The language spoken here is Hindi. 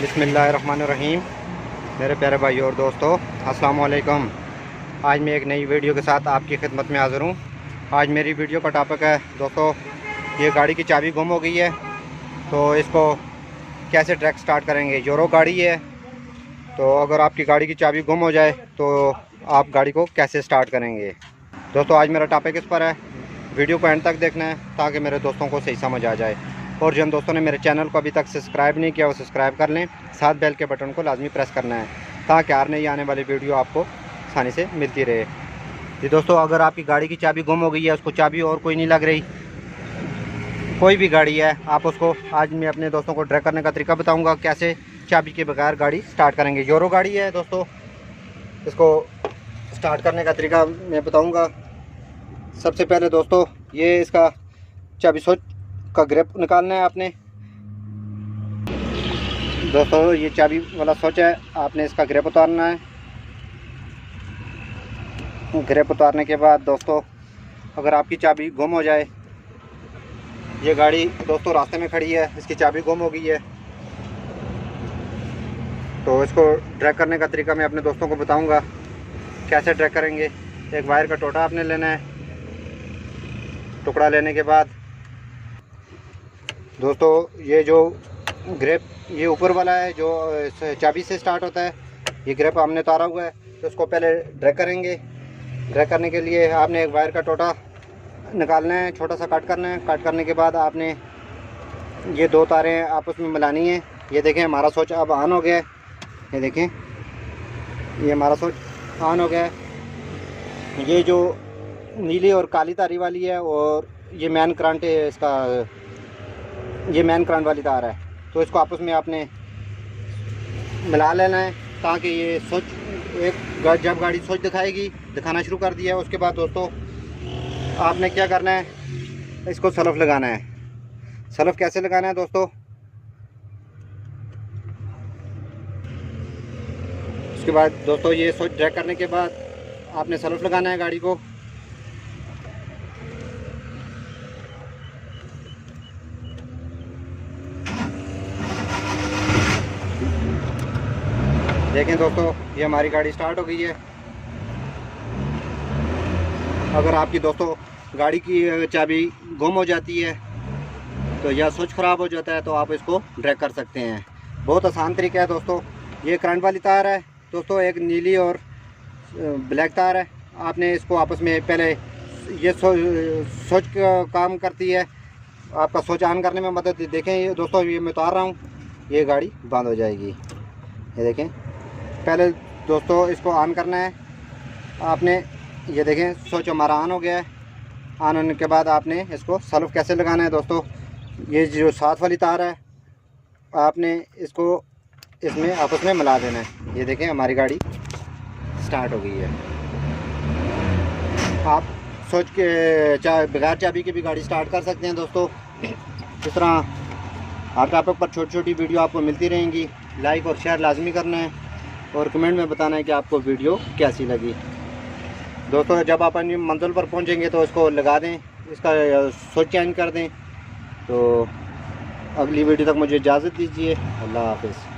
बिस्मिल्लाहिर्रहमानिर्रहीम। मेरे प्यारे भाई और दोस्तों, अस्सलाम वालेकुम। आज मैं एक नई वीडियो के साथ आपकी खिदमत में हाज़िर हूँ। आज मेरी वीडियो का टॉपिक है दोस्तों, ये गाड़ी की चाबी गुम हो गई है, तो इसको कैसे ट्रैक स्टार्ट करेंगे। यूरो गाड़ी है, तो अगर आपकी गाड़ी की चाबी गुम हो जाए तो आप गाड़ी को कैसे स्टार्ट करेंगे। दोस्तों आज मेरा टॉपिक इस पर है, वीडियो को एंड तक देखना है ताकि मेरे दोस्तों को सही समझ आ जाए। और जिन दोस्तों ने मेरे चैनल को अभी तक सब्सक्राइब नहीं किया वो सब्सक्राइब कर लें, साथ बेल के बटन को लाजमी प्रेस करना है ताकि हर नई आने वाली वीडियो आपको आसानी से मिलती रहे। जी दोस्तों, अगर आपकी गाड़ी की चाबी गुम हो गई है, उसको चाबी और कोई नहीं लग रही, कोई भी गाड़ी है, आप उसको आज मैं अपने दोस्तों को ट्रैक करने का तरीका बताऊँगा कैसे चाबी के बगैर गाड़ी स्टार्ट करेंगे। यूरो गाड़ी है दोस्तों, इसको स्टार्ट करने का तरीका मैं बताऊँगा। सबसे पहले दोस्तों ये इसका चाबी स्विच का ग्रिप निकालना है आपने। दोस्तों ये चाबी वाला स्विच है, आपने इसका ग्रिप उतारना है। ग्रिप उतारने के बाद दोस्तों अगर आपकी चाबी गुम हो जाए, ये गाड़ी दोस्तों रास्ते में खड़ी है, इसकी चाबी गुम हो गई है, तो इसको ट्रैक करने का तरीका मैं अपने दोस्तों को बताऊंगा कैसे ट्रैक करेंगे। एक वायर का टोटा आपने लेना है। टुकड़ा लेने के बाद दोस्तों ये जो ग्रिप ये ऊपर वाला है जो चाबी से स्टार्ट होता है, ये ग्रिप हमने उतारा हुआ है, तो इसको पहले ड्रैग करेंगे। ड्रैग करने के लिए आपने एक वायर का टोटा निकालना है, छोटा सा कट करना है। कट करने के बाद आपने ये दो तारें आपस में मिलानी है। ये देखें हमारा स्विच अब ऑन हो गया है, ये देखें ये हमारा स्विच ऑन हो गया है। ये जो नीली और काली तारी वाली है और ये मेन करंट है, इसका ये मेन करंट वाली तार है, तो इसको आपस में आपने मिला लेना है ताकि ये स्विच एक जब गाड़ी स्विच दिखाना शुरू कर दिया है, उसके बाद दोस्तों आपने क्या करना है, इसको सलफ लगाना है। सलफ कैसे लगाना है दोस्तों, उसके बाद दोस्तों ये स्विच ड्रैग करने के बाद आपने सलफ लगाना है गाड़ी को। देखें दोस्तों ये हमारी गाड़ी स्टार्ट हो गई है। अगर आपकी दोस्तों गाड़ी की चाबी गुम हो जाती है तो या स्विच ख़राब हो जाता है तो आप इसको ड्रैग कर सकते हैं। बहुत आसान तरीका है दोस्तों। ये करंट वाली तार है दोस्तों, एक नीली और ब्लैक तार है। आपने इसको आपस में पहले ये स्विच का काम करती है, आपका स्विच ऑन करने में मदद। देखें ये दोस्तों ये मैं उतार रहा हूँ, ये गाड़ी बंद हो जाएगी। ये देखें पहले दोस्तों इसको ऑन करना है आपने। ये देखें स्विच हमारा ऑन हो गया है। ऑन होने के बाद आपने इसको सलफ कैसे लगाना है दोस्तों, ये जो साथ वाली तार है आपने इसको इसमें आपस में मिला देना है। ये देखें हमारी गाड़ी स्टार्ट हो गई है। आप स्विच के बगैर चाबी की भी गाड़ी स्टार्ट कर सकते हैं दोस्तों। इस तरह हर टॉपिक पर छोटी छोटी वीडियो आपको मिलती रहेंगी। लाइक और शेयर लाजमी करना है और कमेंट में बताना है कि आपको वीडियो कैसी लगी। दोस्तों जब आप अपनी मंजिल पर पहुंचेंगे तो इसको लगा दें, इसका स्विच चेंज कर दें। तो अगली वीडियो तक मुझे इजाज़त दीजिए। अल्लाह हाफ़िज़।